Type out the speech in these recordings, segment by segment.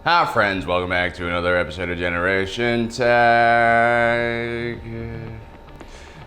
Hi friends, welcome back to another episode of Generation Tag.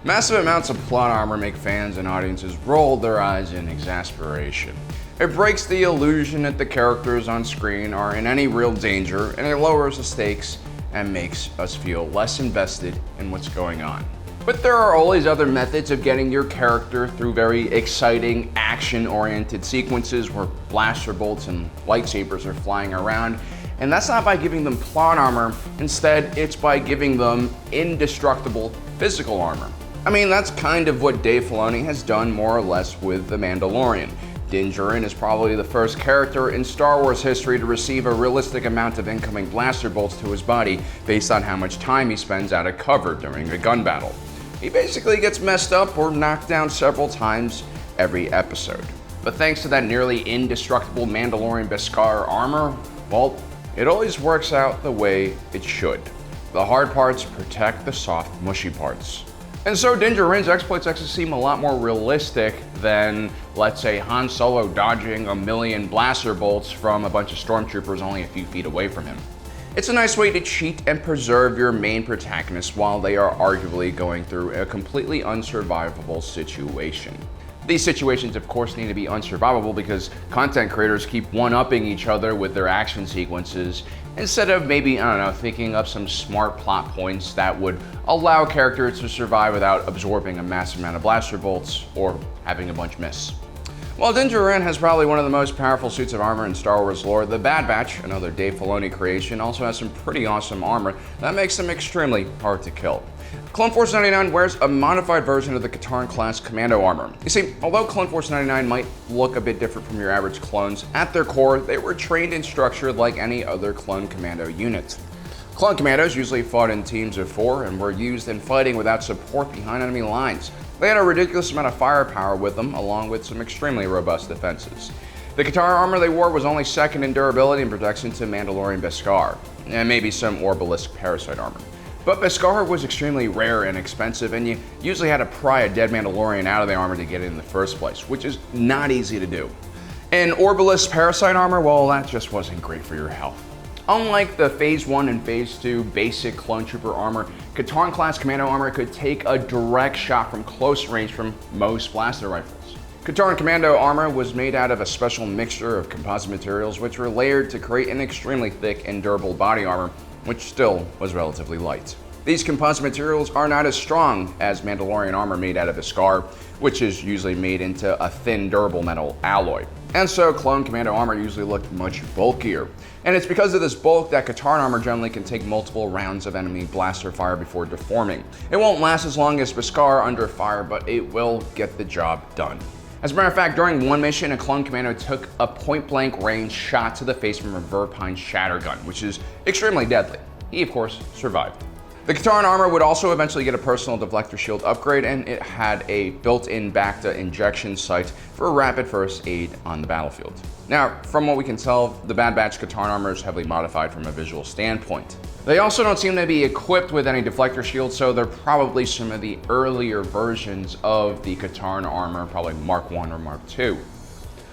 Massive amounts of plot armor make fans and audiences roll their eyes in exasperation. It breaks the illusion that the characters on screen are in any real danger, and it lowers the stakes and makes us feel less invested in what's going on. But there are always other methods of getting your character through very exciting, action-oriented sequences where blaster bolts and lightsabers are flying around. And that's not by giving them plot armor, instead it's by giving them indestructible physical armor. I mean, that's kind of what Dave Filoni has done more or less with The Mandalorian. Din Djarin is probably the first character in Star Wars history to receive a realistic amount of incoming blaster bolts to his body based on how much time he spends out of cover during a gun battle. He basically gets messed up or knocked down several times every episode. But thanks to that nearly indestructible Mandalorian beskar armor, well, it always works out the way it should. The hard parts protect the soft, mushy parts. And so Din Djarin's exploits actually seem a lot more realistic than, let's say, Han Solo dodging a million blaster bolts from a bunch of stormtroopers only a few feet away from him. It's a nice way to cheat and preserve your main protagonists while they are arguably going through a completely unsurvivable situation. These situations, of course, need to be unsurvivable because content creators keep one-upping each other with their action sequences instead of maybe, I don't know, thinking up some smart plot points that would allow characters to survive without absorbing a massive amount of blaster bolts or having a bunch miss. While Din Djarin has probably one of the most powerful suits of armor in Star Wars lore, the Bad Batch, another Dave Filoni creation, also has some pretty awesome armor that makes them extremely hard to kill. Clone Force 99 wears a modified version of the Katarn class commando armor. You see, although Clone Force 99 might look a bit different from your average clones, at their core, they were trained and structured like any other clone commando unit. Clone commandos usually fought in teams of 4 and were used in fighting without support behind enemy lines. They had a ridiculous amount of firepower with them, along with some extremely robust defenses. The Katarn armor they wore was only second in durability and protection to Mandalorian beskar, and maybe some Orbalisk parasite armor. But beskar was extremely rare and expensive, and you usually had to pry a dead Mandalorian out of the armor to get it in the first place, which is not easy to do. And Orbalisk parasite armor, well, that just wasn't great for your health. Unlike the Phase 1 and Phase 2 basic clone trooper armor, Katarn class commando armor could take a direct shot from close range from most blaster rifles. Katarn commando armor was made out of a special mixture of composite materials which were layered to create an extremely thick and durable body armor, which still was relatively light. These composite materials are not as strong as Mandalorian armor made out of beskar, which is usually made into a thin, durable metal alloy. And so clone commando armor usually looked much bulkier. And it's because of this bulk that Katarn armor generally can take multiple rounds of enemy blaster fire before deforming. It won't last as long as beskar under fire, but it will get the job done. As a matter of fact, during one mission, a clone commando took a point-blank range shot to the face from a Verpine shatter gun, which is extremely deadly. He, of course, survived. The Katarn armor would also eventually get a personal deflector shield upgrade, and it had a built-in Bacta injection sight for rapid first aid on the battlefield. Now, from what we can tell, the Bad Batch Katarn armor is heavily modified from a visual standpoint. They also don't seem to be equipped with any deflector shields, so they're probably some of the earlier versions of the Katarn armor, probably Mark 1 or Mark 2.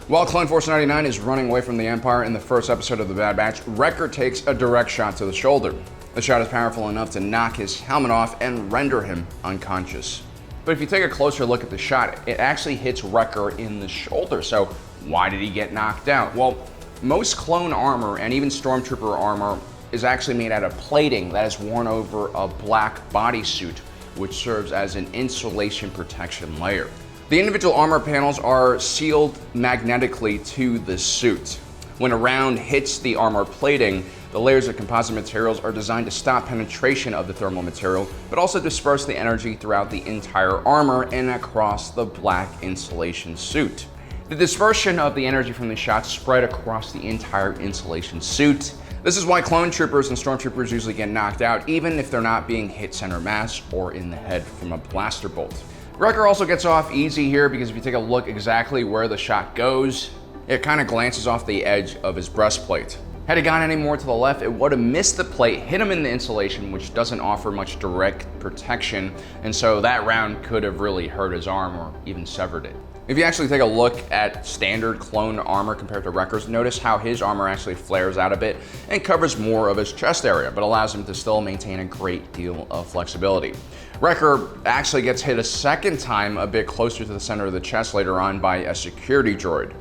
While Clone Force 99 is running away from the Empire in the first episode of the Bad Batch, Wrecker takes a direct shot to the shoulder. The shot is powerful enough to knock his helmet off and render him unconscious. But if you take a closer look at the shot, it actually hits Wrecker in the shoulder, so why did he get knocked out? Well, most clone armor and even stormtrooper armor is actually made out of plating that is worn over a black bodysuit, which serves as an insulation protection layer. The individual armor panels are sealed magnetically to the suit. When a round hits the armor plating, the layers of composite materials are designed to stop penetration of the thermal material, but also disperse the energy throughout the entire armor and across the black insulation suit. The dispersion of the energy from the shot spread across the entire insulation suit. This is why clone troopers and stormtroopers usually get knocked out, even if they're not being hit center mass or in the head from a blaster bolt. Wrecker also gets off easy here because if you take a look exactly where the shot goes, it kind of glances off the edge of his breastplate. Had it gone any more to the left, it would have missed the plate, hit him in the insulation, which doesn't offer much direct protection, and so that round could have really hurt his arm or even severed it. If you actually take a look at standard clone armor compared to Wrecker's, notice how his armor actually flares out a bit and covers more of his chest area, but allows him to still maintain a great deal of flexibility. Wrecker actually gets hit a second time a bit closer to the center of the chest later on by a security droid.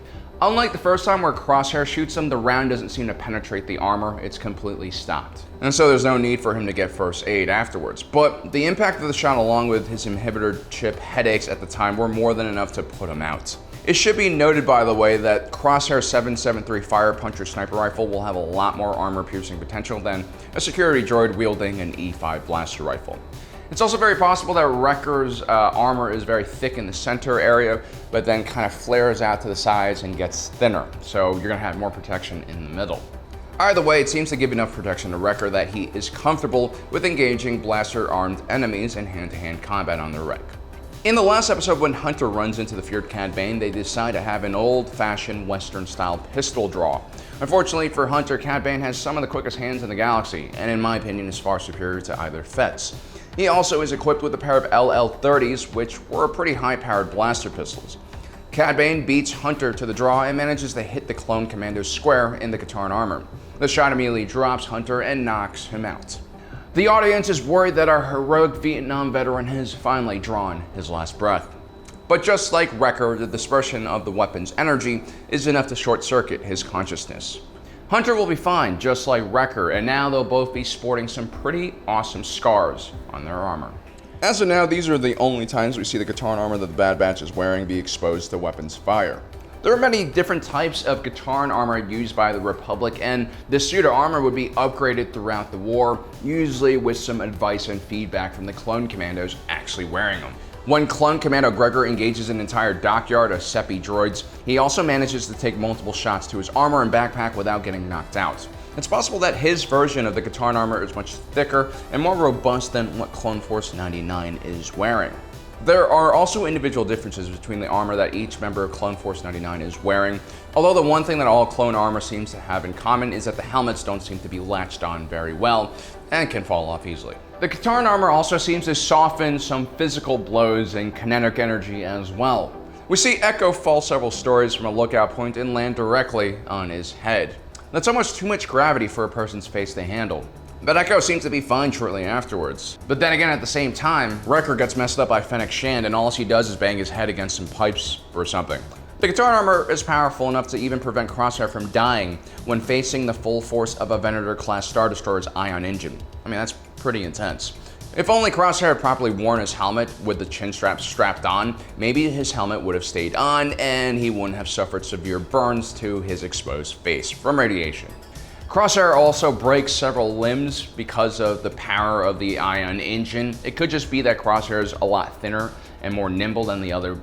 Unlike the first time where Crosshair shoots him, the round doesn't seem to penetrate the armor, it's completely stopped. And so there's no need for him to get first aid afterwards. But the impact of the shot along with his inhibitor chip headaches at the time were more than enough to put him out. It should be noted, by the way, that Crosshair's 7.73 Fire Puncher sniper rifle will have a lot more armor piercing potential than a security droid wielding an E5 blaster rifle. It's also very possible that Wrecker's armor is very thick in the center area, but then kind of flares out to the sides and gets thinner, so you're going to have more protection in the middle. Either way, it seems to give enough protection to Wrecker that he is comfortable with engaging blaster-armed enemies in hand-to-hand combat on the wreck. In the last episode, when Hunter runs into the feared Cad Bane, they decide to have an old-fashioned Western-style pistol draw. Unfortunately for Hunter, Cad Bane has some of the quickest hands in the galaxy, and in my opinion is far superior to either Fetz. He also is equipped with a pair of LL-30s, which were pretty high-powered blaster pistols. Cad Bane beats Hunter to the draw and manages to hit the clone commando square in the Katarn Armor. The shot immediately drops Hunter and knocks him out. The audience is worried that our heroic Vietnam veteran has finally drawn his last breath. But just like Wrecker, the dispersion of the weapon's energy is enough to short-circuit his consciousness. Hunter will be fine, just like Wrecker, and now they'll both be sporting some pretty awesome scars on their armor. As of now, these are the only times we see the Katarn armor that the Bad Batch is wearing be exposed to weapons fire. There are many different types of Katarn armor used by the Republic, and this suit of armor would be upgraded throughout the war, usually with some advice and feedback from the clone commandos actually wearing them. When Clone Commando Gregor engages an entire dockyard of Seppi droids, he also manages to take multiple shots to his armor and backpack without getting knocked out. It's possible that his version of the Katarn armor is much thicker and more robust than what Clone Force 99 is wearing. There are also individual differences between the armor that each member of Clone Force 99 is wearing, although the one thing that all clone armor seems to have in common is that the helmets don't seem to be latched on very well and can fall off easily. The Katarn armor also seems to soften some physical blows and kinetic energy as well. We see Echo fall several stories from a lookout point and land directly on his head. That's almost too much gravity for a person's face to handle. But Echo seems to be fine shortly afterwards. But then again, at the same time, Wrecker gets messed up by Fennec Shand and all he does is bang his head against some pipes or something. The Katarn armor is powerful enough to even prevent Crosshair from dying when facing the full force of a Venator-class Star Destroyer's ion engine. I mean, that's pretty intense. If only Crosshair had properly worn his helmet with the chin strap strapped on, maybe his helmet would have stayed on and he wouldn't have suffered severe burns to his exposed face from radiation. Crosshair also breaks several limbs because of the power of the ion engine. It could just be that Crosshair is a lot thinner and more nimble than the other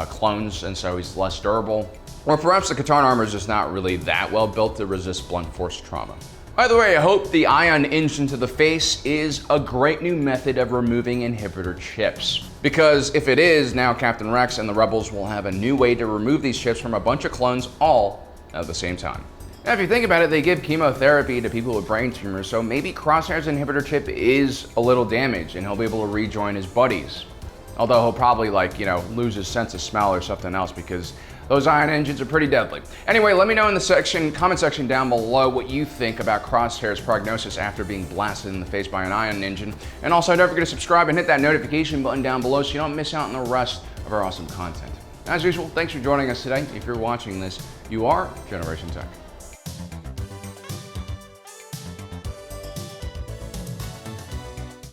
clones, and so he's less durable. Or perhaps the Katarn armor is just not really that well built to resist blunt force trauma. Either way, I hope the ion engine to the face is a great new method of removing inhibitor chips. Because if it is, now Captain Rex and the Rebels will have a new way to remove these chips from a bunch of clones all at the same time. Now, if you think about it, they give chemotherapy to people with brain tumors, so maybe Crosshair's inhibitor chip is a little damaged and he'll be able to rejoin his buddies. Although he'll probably, lose his sense of smell or something else because those ion engines are pretty deadly. Anyway, let me know in the comment section down below what you think about Crosshair's prognosis after being blasted in the face by an ion engine. And also, don't forget to subscribe and hit that notification button down below so you don't miss out on the rest of our awesome content. As usual, thanks for joining us today. If you're watching this, you are Generation Tech.